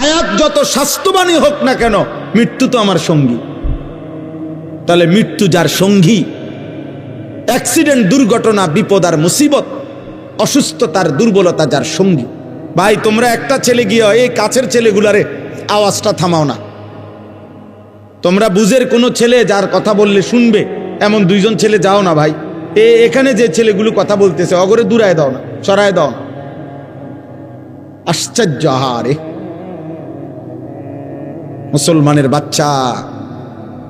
হায়াত যত স্বাস্থ্যবানই হোক না কেন, মৃত্যু তো আমার সঙ্গী। তাহলে মৃত্যু যার সঙ্গী, অ্যাক্সিডেন্ট, দুর্ঘটনা, বিপদ আর মুসিবত, অসুস্থতার দুর্বলতা যার সঙ্গী। ভাই তোমরা একটা ছেলে গিয়ে এই কাছের ছেলেগুলারে আওয়াজটা থামাও না। তোমরা বুঝের কোনো ছেলে যার কথা বললে শুনবে এমন দুইজন ছেলে যাও না ভাই। এখানে যে ছেলেগুলো কথা বলতেছে অগরে দূরায় দাও না, সরায় দাও না। আশ্চর্য হারে মুসলমানের বাচ্চা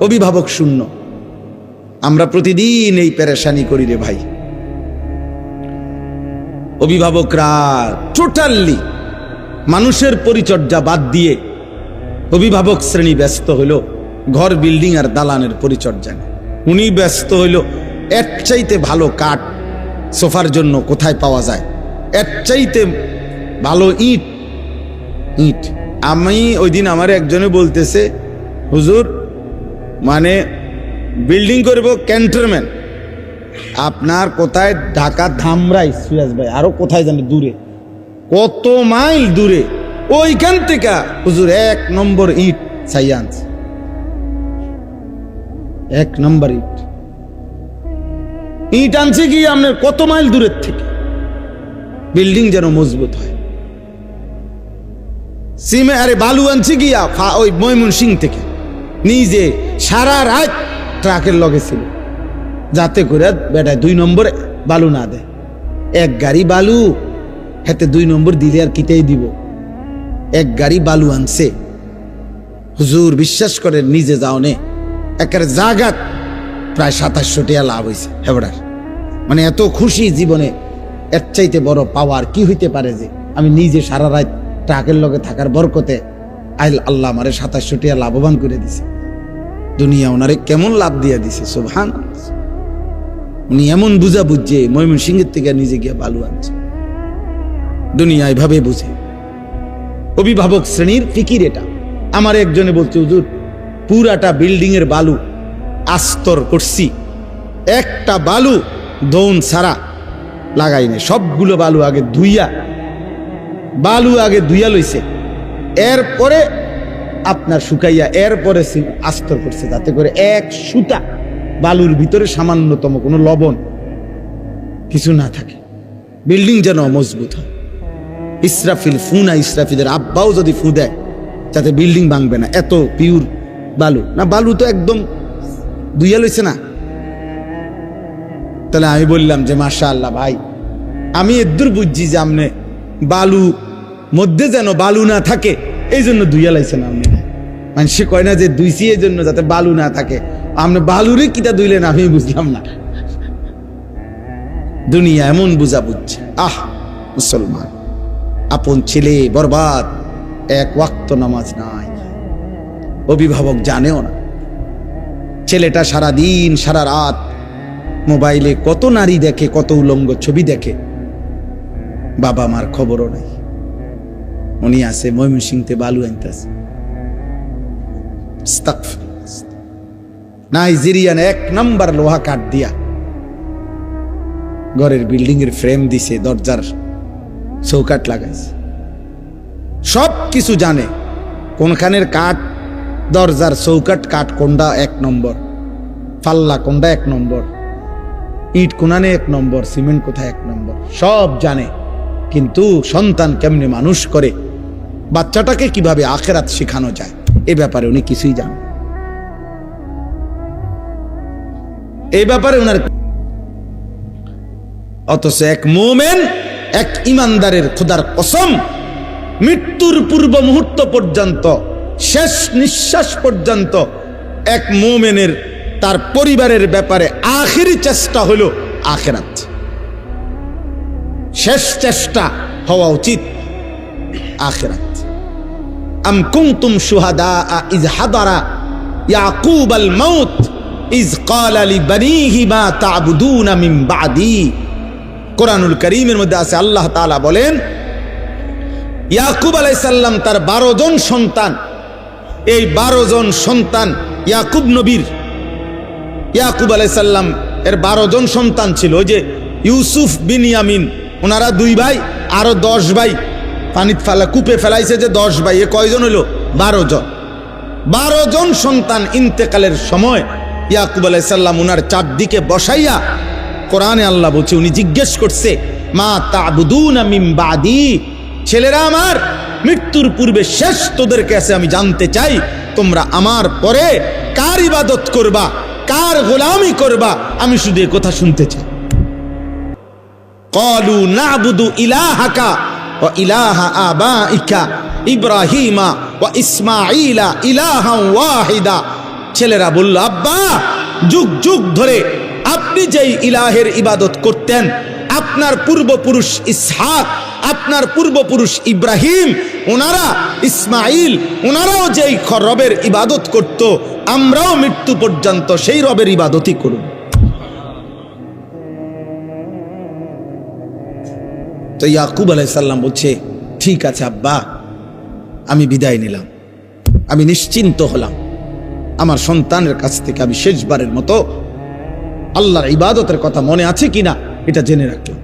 অভিভাবক শূন্য। আমরা প্রতিদিন এই পেরেশানি করি রে ভাই। অভিভাবকরা টোটালি মানুষের পরিচর্যা বাদ দিয়ে অভিভাবক শ্রেণী ব্যস্ত হইল ঘর, বিল্ডিং আর দালানের পরিচর্যা। উনি ব্যস্ত হইল এর চাইতে ভালো কাঠ সোফার জন্য কোথায় পাওয়া যায়, এর চাইতে ভালো ইট। আমি ওই দিন আমার একজনে বলতেছে, হুজুর মানে বিল্ডিং করব ক্যান্টনমেন্ট, আপনার কোথায় ঢাকা ধামরাই সুরাজ ভাই, আরো কোথায় জানি দূরে, কত মাইল দূরে, ওইখান থেকে হুজুর 1 নম্বর ইট সাইয়ান্স, 1 নম্বর ইট আনছে কি আপনার কত মাইল দূরের থেকে, বিল্ডিং যেন মজবুত হয়। সিমে আরে বালু আনছে গিয়া ওই ময়মনসিং থেকে, নিজে সারা রাত ট্রাকের লগে ছিল, যাতে করে বেটা 2 নম্বরে বালু না দেয়। 1 গাড়ি বালু হাতে 2 নম্বর দিলে আর কিতেই দিব। 1 গাড়ি বালু আনছে হুজুর, বিশ্বাস করে নিজে যাও নে একের জাগাত প্রায় 2700 টাকা লাভ হয়েছে হেবড়ার। মানে এত খুশি জীবনে, এর চাইতে বড় পাওয়ার কি হইতে পারে যে আমি নিজে সারা রাত ট্রাকের লগে থাকার বরকতে আল্লাহ আমারে 2700 টাকা লাভবান করে দিছে। দুনিয়া ওনারে কেমন লাভ দিয়ে দিছে, সুবহানাল্লাহ। উনি এমন বুঝা বুঝছে ময়মনসিংহের থেকে নিজে গিয়ে বালু আনছে। দুনিয়া এভাবে বুঝে। অভিভাবক শ্রেণীর ফিকির এটা। আমার একজনে বলছে, হুজুর পুরাটা বিল্ডিং এর বালু আস্তর করছি, একটা বালু দৌন ছাড়া লাগাই না, সবগুলো বালু আগে ধুইয়া লইছে, এরপরে আপনার শুকাইয়া এরপরে আস্তর করছে, যাতে করে 1 সুতা বালুর ভিতরে সামান্যতম কোনো লবণ কিছু না থাকে, বিল্ডিং যেন মজবুত হয়। ইসরাফিলের আব্বাও যদি ফু দেয় যাতে বিল্ডিং ভাঙবে না, এত পিওর বালু না, বালু তো একদম ধুইয়া লইছে না। তাহলে আমি বললাম যে মাশাআল্লাহ ভাই, আমি এদূর বুঝছি যে আপনি বালু মধ্যে যেন বালু না থাকে এই জন্য ধুইয়া লাইছেন। আপনি মানুষে কয় না যে ধুইছি এই জন্য যাতে বালু না থাকে, আপনি বালুরে কিটা ধুইলেন আমি বুঝলাম না। দুনিয়া এমন বুঝা বুঝছে। মুসলমান আপন ছেলে বরবাদ, 1 ওয়াক্ত নামাজ নাই, অভিভাবক জানেও না। ছেলেটা সারা দিন সারা রাত মোবাইলে কত নারী দেখে, কত উলঙ্গ ছবি দেখে, বাবা মার খবরও নাই। উনি আছে ময়মনসিংহে বালু আনতেছে। নাইজেরিয়ান 1 নম্বর লোহা কাঠ দিয়া ঘরের বিল্ডিং এর ফ্রেম দিছে, দরজার চৌকাট লাগাইছে, সব কিছু জানে, কোনখানের কাঠ, দরজার চৌকাট কাঠ কোনটা 1 নম্বর, পাল্লা কোনটা 1 নম্বর, ইট কোনানে 1 নম্বর, সিমেন্ট কোথায় 1 নম্বর, সব জানে। কিন্তু সন্তান কেমনে মানুষ করে, বাচ্চাটাকে কিভাবে আখিরাত শেখানো যায়, এ ব্যাপারে উনি কিছুই জানেন। এই ব্যাপারে উনার, অথচ 1 মুমিন, 1 ইমানদারের খোদার কসম, মৃত্যুর পূর্ব মুহূর্ত পর্যন্ত, শেষ নিঃশ্বাস পর্যন্ত 1 মুমিনের তার পরিবারের ব্যাপারে আখিরি চেষ্টা হলো আখিরাত। শেষ চেষ্টা হওয়া উচিত আখিরাত। আম কুনতুম শুহাদা ইয হাদারা ইয়াকুব আল মাউত ইয ক্বালা লিবানিহি মা তা'বুদুনা মিন বা'দি। কোরআনুল কারীমের মধ্যে আছে, আল্লাহ তাআলা বলেন ইয়াকুব আলাইহিস সালাম তার 12 জন সন্তান, এই 12 জন সন্তান ইয়াকুব নবীর, ইয়াকুব আলাইহিস সালাম এর 12 জন সন্তান ছিল। ওই যে ইউসুফ বিনিয়ামিন, ওনারা 2 ভাই, আরো 10 ভাই, পানিত ফেলা কূপে ফেলাইছে যে 10 ভাই, এ কয়জন হইল? 12 জন। 12 জন সন্তান ইন্তেকালের সময় ইয়াকুব আলাইহিস সালাম উনার চারদিকে বসাইয়া, কোরআনে আল্লাহ বলছে, উনি জিজ্ঞেস করছে, মা তা'বুদুনা মিন বাদি, ছেলেরা আমার, মৃত্যুর পূর্বে শেষ তোদের কাছে আমি জানতে চাই, তোমরা আমার পরে কার ইবাদত করবা, কার গোলামি করবা, আমি শুধু এই কথা শুনতে চাই। ক্বালু না'বুদু ইলাহাকা ওয়া ইলাহা আবাইকা ইব্রাহিমা ওয়া ইসমাঈলা ইলাহান ওয়াহিদা। ছেলেরা বলল, আব্বা, যুগ যুগ ধরে আপনি যেই ইলাহের ইবাদত করতেন, আপনার পূর্বপুরুষ ইসহাক, আপনার পূর্বপুরুষ ইব্রাহিম, ওনারা ইসমাইল, ওনারাও যেই রবের ইবাদত করত, আমরাও মৃত্যু পর্যন্ত সেই রবের ইবাদতই করব। তো ইয়াকুব আলাইহিস সালাম বলছে, ঠিক আছে আব্বা, আমি বিদায় নিলাম, আমি নিশ্চিন্ত হলাম, আমার সন্তানের কাছ থেকে আমি শেষবারের মতো আল্লাহর ইবাদতের কথা মনে আছে কিনা এটা জেনে রাখলাম।